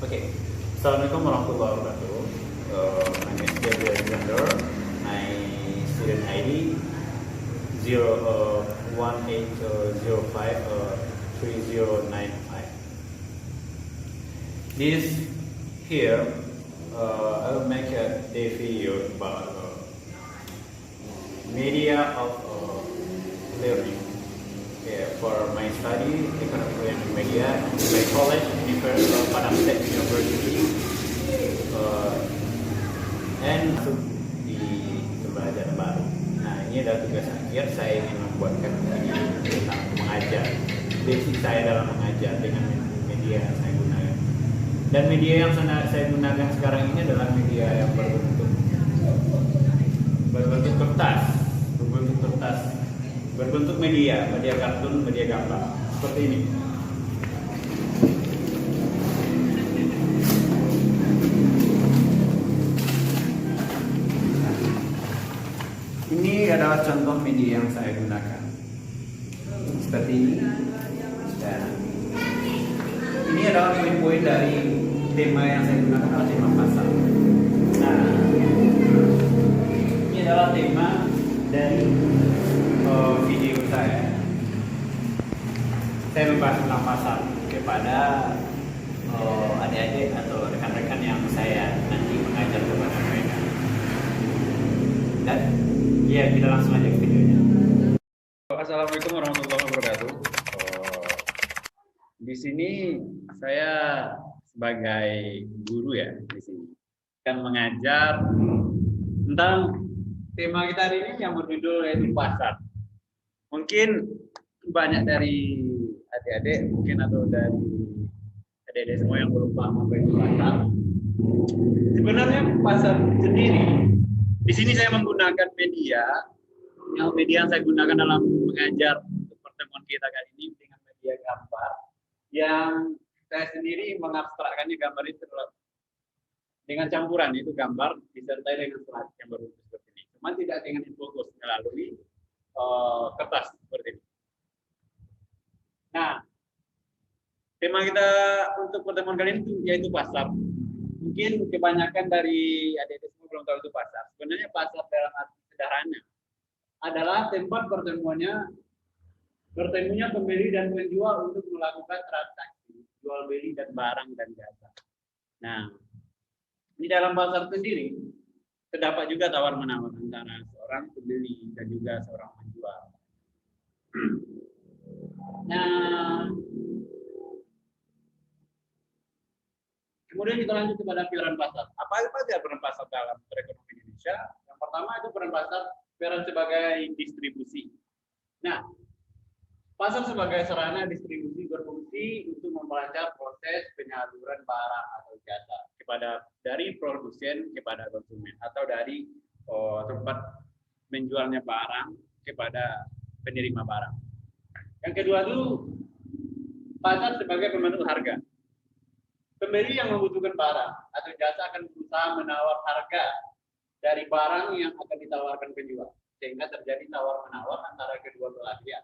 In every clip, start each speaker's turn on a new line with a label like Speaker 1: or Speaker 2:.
Speaker 1: Oke, Assalamualaikum warahmatullahi wabarakatuh. My name is Gabriel Alexander. My student ID 1805 This here, I will make a video about media of learning. Okay, for my study economic and media in my college, Padang State University, and masuk di pembelajaran baru. Nah, ini adalah tugas akhir. Saya ingin membuatkan video tentang mengajar, basic saya dalam mengajar dengan media yang saya gunakan. Dan media yang saya gunakan sekarang ini adalah media yang berbentuk kertas, berbentuk media kartun, media gambar, seperti ini. Ini adalah contoh media yang saya gunakan, seperti ini. Dan ini adalah poin-poin dari tema yang saya gunakan, adalah tema pasar. Nah, ini adalah tema dari video saya. Saya membahas tentang pasar kepada adik-adik atau rekan-rekan yang saya nanti mengajar kepada mereka. Dan ya, kita langsung aja ke videonya. Assalamualaikum warahmatullahi wabarakatuh. Di sini saya sebagai guru ya, di sini akan mengajar tentang tema kita hari ini yang berjudul yaitu pasar. Mungkin banyak dari adik-adik mungkin atau dari adik-adik semua yang belum paham apa itu pasar. Sebenarnya pasar sendiri, di sini saya menggunakan media yang saya gunakan dalam mengajar untuk pertemuan kita kali ini dengan media gambar yang saya sendiri mengabstrakkannya. Gambar itu dengan campuran, itu gambar disertai dengan slide yang berbentuk seperti ini. Cuma tidak dengan fokus melalui kertas seperti ini. Nah, tema kita untuk pertemuan kali ini yaitu pasar. Mungkin kebanyakan dari adik-adik semua belum tahu itu pasar. Sebenarnya pasar dalam arti sederhana adalah tempat bertemunya pembeli dan penjual untuk melakukan transaksi jual beli dan barang dan jasa. Nah, di dalam pasar sendiri terdapat juga tawar menawar antara seorang pembeli dan juga seorang penjual. Nah, kemudian kita lanjut kepada peran pasar. Apa saja peran pasar dalam perekonomian Indonesia? Yang pertama itu peran pasar peran sebagai distribusi. Nah, pasar sebagai sarana distribusi berfungsi untuk memperlancar proses penyaluran barang atau jasa dari produsen kepada konsumen atau dari tempat menjualnya barang kepada penerima barang. Yang kedua itu pasar sebagai pemandu harga. Pembeli yang membutuhkan barang atau jasa akan berusaha menawar harga dari barang yang akan ditawarkan penjual, sehingga terjadi tawar-menawar antara kedua belah pihak.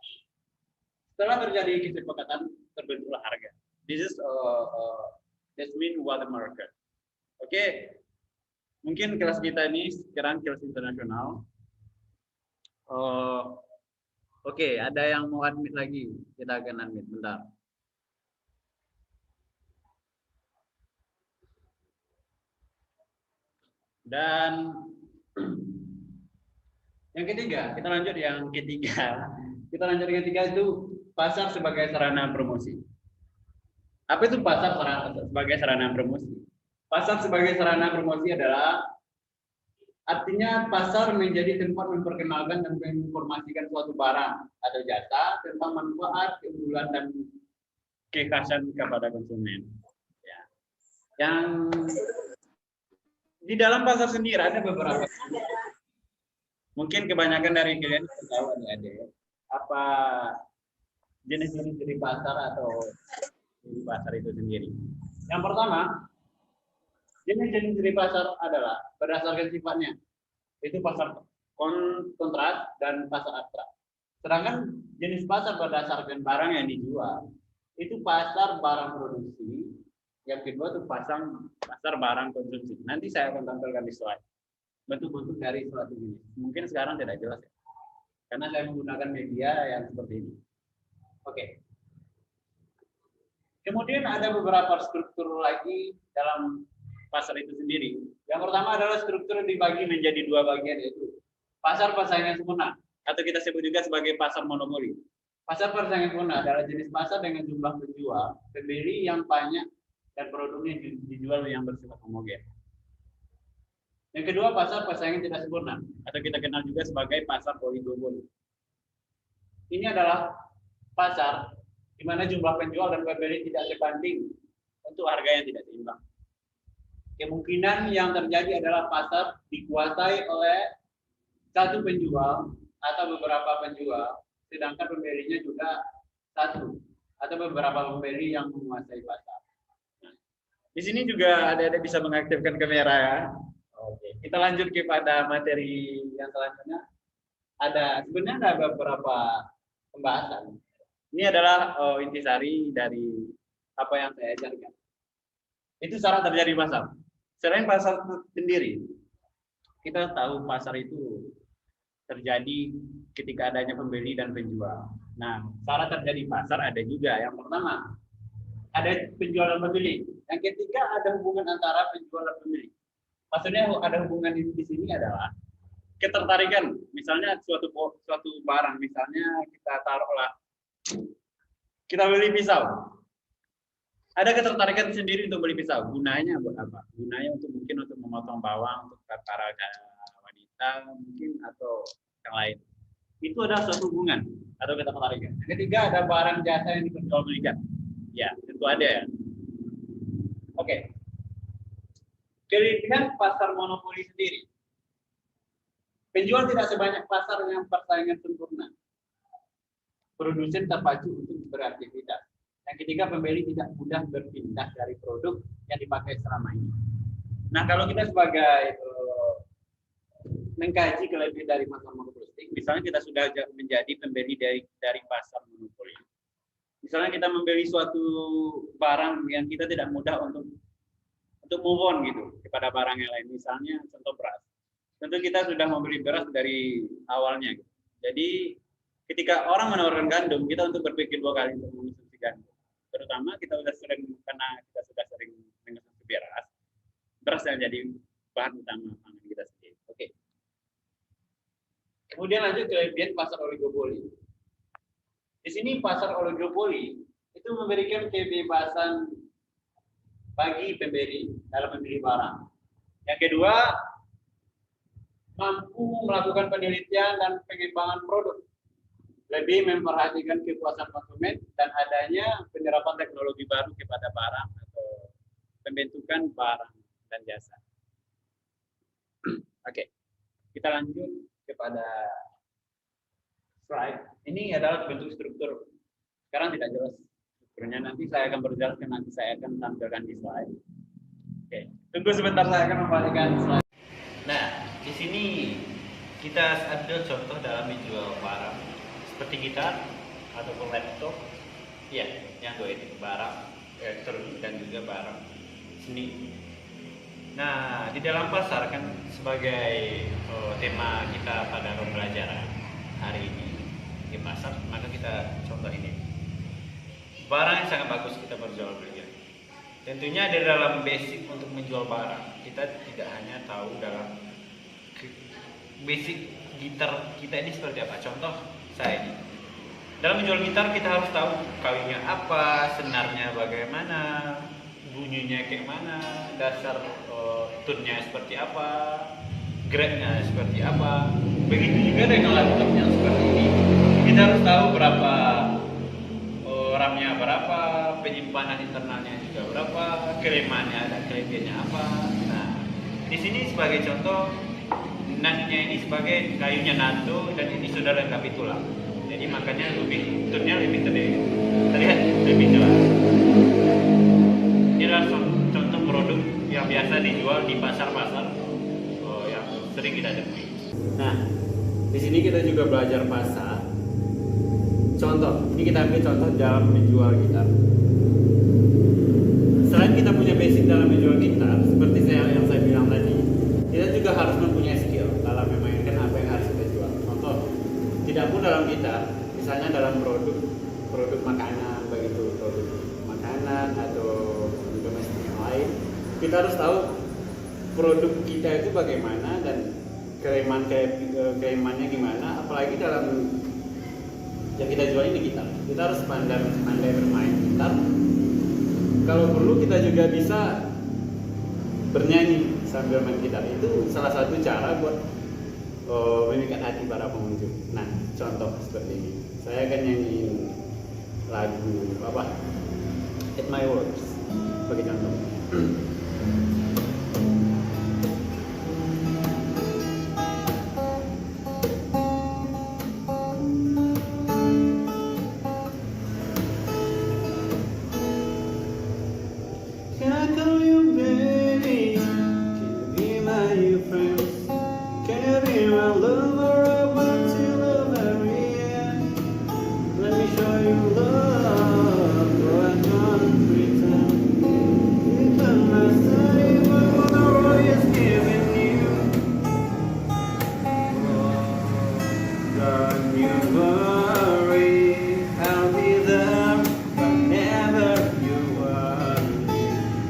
Speaker 1: Setelah terjadi kesepakatan, terbentuklah harga. This is that mean what the market. Oke, mungkin kelas kita ini sekarang kelas internasional. Oke, ada yang mau admit lagi? Kita akan admit, bentar. Dan yang ketiga, kita lanjut yang ketiga. Kita lanjut yang ketiga itu pasar sebagai sarana promosi. Apa itu pasar sebagai sarana promosi? Pasar sebagai sarana promosi adalah artinya pasar menjadi tempat memperkenalkan dan menginformasikan suatu barang atau jasa tentang manfaat, keunggulan dan kekhasan kepada konsumen. Ya. Yang di dalam pasar sendiri ada beberapa. Mungkin kebanyakan dari kalian tahu ada apa jenis-jenis dari pasar atau di pasar itu sendiri. Yang pertama, jenis-jenis dari pasar adalah berdasarkan sifatnya, itu pasar kontras dan pasar abstrak. Sedangkan jenis pasar berdasarkan barang yang dijual, itu pasar barang produksi Yang kedua tuh pasar barang konsumsi. Nanti saya akan tampilkan di slide. Bentuk-bentuk dari suatu jenis. Mungkin sekarang tidak jelas ya. Karena saya menggunakan media yang seperti ini. Oke. Kemudian ada beberapa struktur lagi dalam pasar itu sendiri. Yang pertama adalah struktur dibagi menjadi dua bagian, yaitu pasar persaingan sempurna atau kita sebut juga sebagai pasar monopoli. Pasar persaingan sempurna adalah jenis pasar dengan jumlah penjual, pembeli yang banyak dan produknya dijual yang bersifat homogen. Yang kedua, pasar persaingan tidak sempurna atau kita kenal juga sebagai pasar oligopoli. Ini adalah pasar di mana jumlah penjual dan pembeli tidak sebanding untuk harga yang tidak seimbang. Kemungkinan yang terjadi adalah pasar dikuasai oleh satu penjual atau beberapa penjual, sedangkan pembelinya juga satu atau beberapa pembeli yang menguasai pasar. Nah, di sini juga ada bisa mengaktifkan kamera ya. Oke, kita lanjut kepada materi yang selanjutnya. Sebenarnya ada beberapa pembahasan. Ini adalah intisari dari apa yang saya ajarkan. Itu cara terjadi pasar. Selain pasar sendiri, kita tahu pasar itu terjadi ketika adanya pembeli dan penjual. Nah, cara terjadi pasar ada juga. Yang pertama, ada penjual dan pembeli. Yang ketiga, ada hubungan antara penjual dan pembeli. Maksudnya ada hubungan di sini adalah ketertarikan. Misalnya suatu barang, misalnya kita taruhlah, kita beli pisau. Ada ketertarikan sendiri untuk beli pisau. Gunanya buat apa? Gunanya mungkin untuk memotong bawang untuk para wanita mungkin atau yang lain. Itu adalah suatu hubungan atau ketertarikan. Yang ketiga ada barang jasa yang diperjualbelikan. Ya, tentu ada ya. Oke. Kelebihan pasar monopoli sendiri. Penjual tidak sebanyak pasar yang persaingan sempurna. Produsen terpacu untuk beraktivitas. Yang ketiga, pembeli tidak mudah berpindah dari produk yang dipakai selama ini. Nah, kalau kita sebagai mengkaji kelebihan dari pasar monopolistik, misalnya kita sudah menjadi pembeli dari pasar monopoli. Misalnya kita membeli suatu barang yang kita tidak mudah untuk move on gitu kepada barang yang lain. Misalnya contoh beras. Tentu kita sudah membeli beras dari awalnya. Gitu. Jadi ketika orang menawarkan gandum, kita untuk berpikir dua kali untuk mengonsumsi gandum. Terutama karena kita sudah sering mengonsumsi beras yang jadi bahan utama pangan kita sendiri. Oke. Kemudian lanjut ke kelebihan pasar oligopoli. Di sini pasar oligopoli itu memberikan kebebasan bagi pembeli dalam membeli barang. Yang kedua, mampu melakukan penelitian dan pengembangan produk. Lebih memperhatikan kepuasan konsumen dan adanya penyerapan teknologi baru kepada barang atau pembentukan barang dan jasa. Oke, kita lanjut kepada slide. Ini adalah bentuk struktur. Sekarang tidak jelas strukturnya. Nanti saya akan berjelaskan, nanti saya akan tampilkan di slide. Oke, tunggu sebentar, saya akan membagikan slide.
Speaker 2: Nah, di sini kita ambil contoh dalam menjual barang. Seperti gitar ataupun laptop, ya, yang dua ini barang elektronik dan juga barang seni. Nah, di dalam pasar kan sebagai tema kita pada pembelajaran hari ini di pasar, maka kita contoh ini barang yang sangat bagus kita berjual-belikan. Tentunya di dalam basic untuk menjual barang kita tidak hanya tahu dalam basic gitar kita ini seperti apa. Contoh saya ini dalam menjual gitar kita harus tahu kawinnya apa, senarnya bagaimana, bunyinya kayak mana, dasar tune-nya seperti apa, grade-nya seperti apa. Begitu juga dengan laptop yang seperti ini, kita harus tahu berapa RAM-nya berapa, penyimpanan internalnya juga berapa, kelemannya ada kelebihannya apa. Nah, di sini sebagai contoh, natnya ini sebagai kayunya NATO dan ini sudah lengkapi tulang. Jadi makanya tune-nya lebih terlihat lebih jelas. Ini adalah contoh produk yang biasa dijual di pasar-pasar yang sering kita temui.
Speaker 1: Nah, di sini kita juga belajar pasar. Contoh, ini kita ambil contoh dalam menjual gitar.
Speaker 2: selain kita punya basic dalam menjual gitar, seperti yang saya bilang tadi, kita juga harus mempunyai skill dalam memainkan apa yang harus kita jual. Contoh, tidak pun dalam gitar, misalnya dalam produk makanan, begitu produk makanan atau domestik yang lain, kita harus tahu produk kita itu bagaimana dan kelemahannya gimana. Apalagi dalam yang kita jual ini gitar, kita harus pandai bermain gitar. Kalau perlu kita juga bisa bernyanyi sambil main gitar. Itu salah satu cara buat memikat hati para pengunjung. Nah, contoh seperti ini. Saya akan nyanyiin lagu apa? At My Words sebagai contoh. Can I call you baby? Can you be my new friend? Can you be my lover? I want to love every end. Let me show you love, though I don't pretend. You can my side, but what the world is giving you. Don't you worry, I'll be there whenever you are.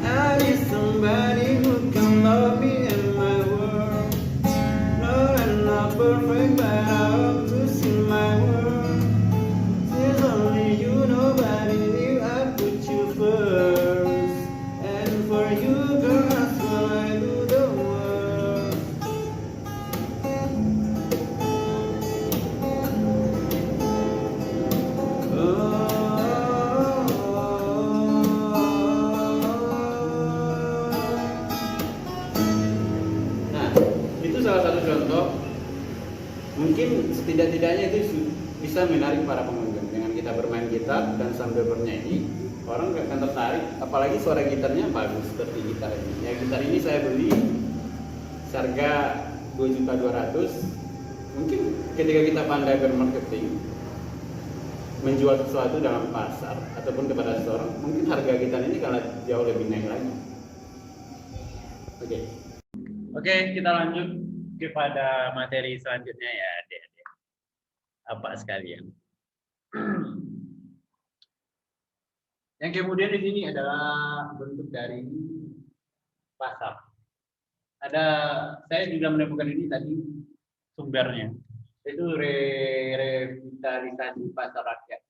Speaker 2: I need somebody who can love me in my world. No, I'm not perfect, but I hope to see my world. There's only you, nobody knew I put you first. And for you, girl, that's what I do the world. Nah, itu salah satu contoh. Mungkin setidak-tidaknya itu bisa menarik para pengunjung dengan kita bermain gitar dan sambil bernyanyi. Orang akan tertarik, apalagi suara gitarnya bagus seperti gitar ini. Ya, gitar ini saya beli seharga 2.200.000. Mungkin ketika kita pandai bermarketing, menjual sesuatu dalam pasar ataupun kepada seseorang, mungkin harga gitar ini kalau jauh lebih naik lagi. Oke, kita lanjut kepada materi selanjutnya ya, adik-adik. Apa sekalian. Yang kemudian di sini adalah bentuk dari pasar. Saya juga menemukan ini tadi sumbernya. Itu revitalisasi pasar rakyat.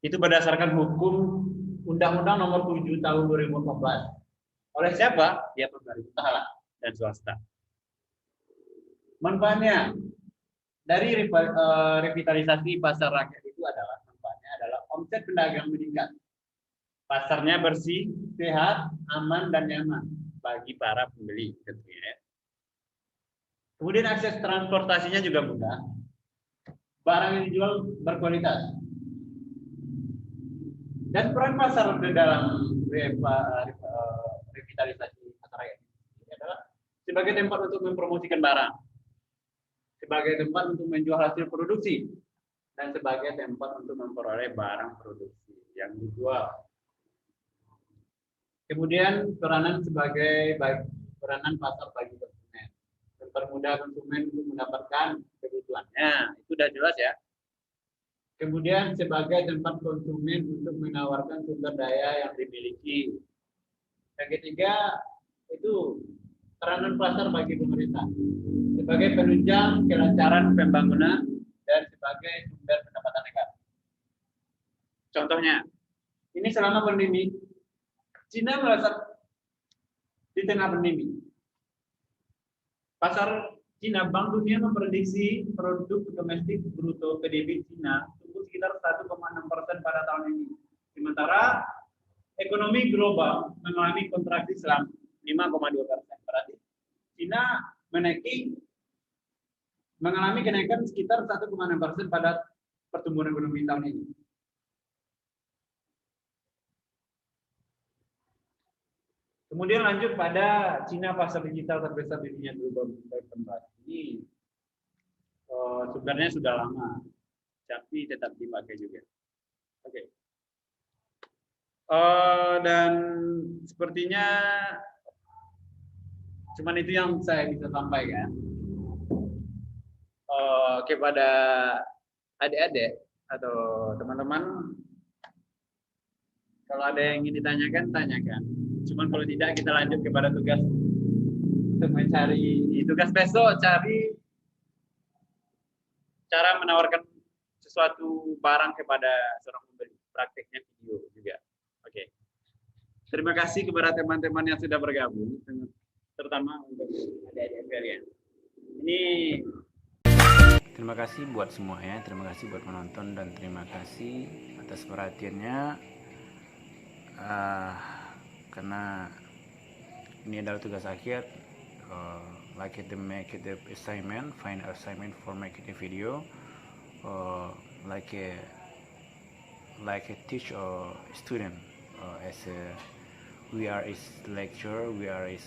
Speaker 2: Itu berdasarkan hukum Undang-Undang Nomor 7 Tahun 2014. Oleh siapa? Ya, pemerintah lah dan swasta. Manfaatnya dari revitalisasi pasar rakyat itu adalah omset pedagang meningkat. Pasarnya bersih, sehat, aman dan nyaman bagi para pembeli tentunya. Kemudian akses transportasinya juga mudah. Barang yang dijual berkualitas. Dan peran pasar di dalam revitalisasi pasar rakyat ini adalah sebagai tempat untuk mempromosikan barang, sebagai tempat untuk menjual hasil produksi, dan sebagai tempat untuk memperoleh barang produksi yang dijual. Kemudian peranan pasar bagi konsumen, mempermudah konsumen untuk mendapatkan kebutuhannya, itu sudah jelas ya. Kemudian sebagai tempat konsumen untuk menawarkan sumber daya yang dimiliki. Yang ketiga itu peranan pasar bagi pemerintah sebagai penunjang kelancaran pembangunan dan sebagai sumber pendapatan negara. Contohnya, ini selama pandemi, Cina merasa di tengah pandemi. Pasar Cina, Bank Dunia memprediksi produk domestik bruto PDB Cina tumbuh sekitar 1,6% pada tahun ini. Sementara ekonomi global mengalami kontraksi selama 5,2%. Berarti Cina mengalami kenaikan sekitar 1,6% pada pertumbuhan ekonomi tahun ini. Kemudian lanjut pada Cina, pasar digital terbesar di dunia 2014. Ini sumbernya sudah lama, tapi tetap dipakai juga. Oke.
Speaker 1: Dan sepertinya cuman itu yang saya bisa sampaikan kepada adik-adik atau teman-teman. Kalau ada yang ingin ditanyakan, tanyakan. Cuman kalau tidak, kita lanjut kepada tugas untuk mencari tugas besok, cari cara menawarkan sesuatu barang kepada seorang pembeli, prakteknya video juga. Oke. Terima kasih kepada teman-teman yang sudah bergabung, terutama untuk adik-adik kalian. Ini
Speaker 2: Terima kasih buat semuanya, terima kasih buat penonton, dan terima kasih atas perhatiannya. Karena ini adalah tugas akhir, like the make the assignment, find assignment for making a video, like a teacher or student, as a we are is lecturer, we are is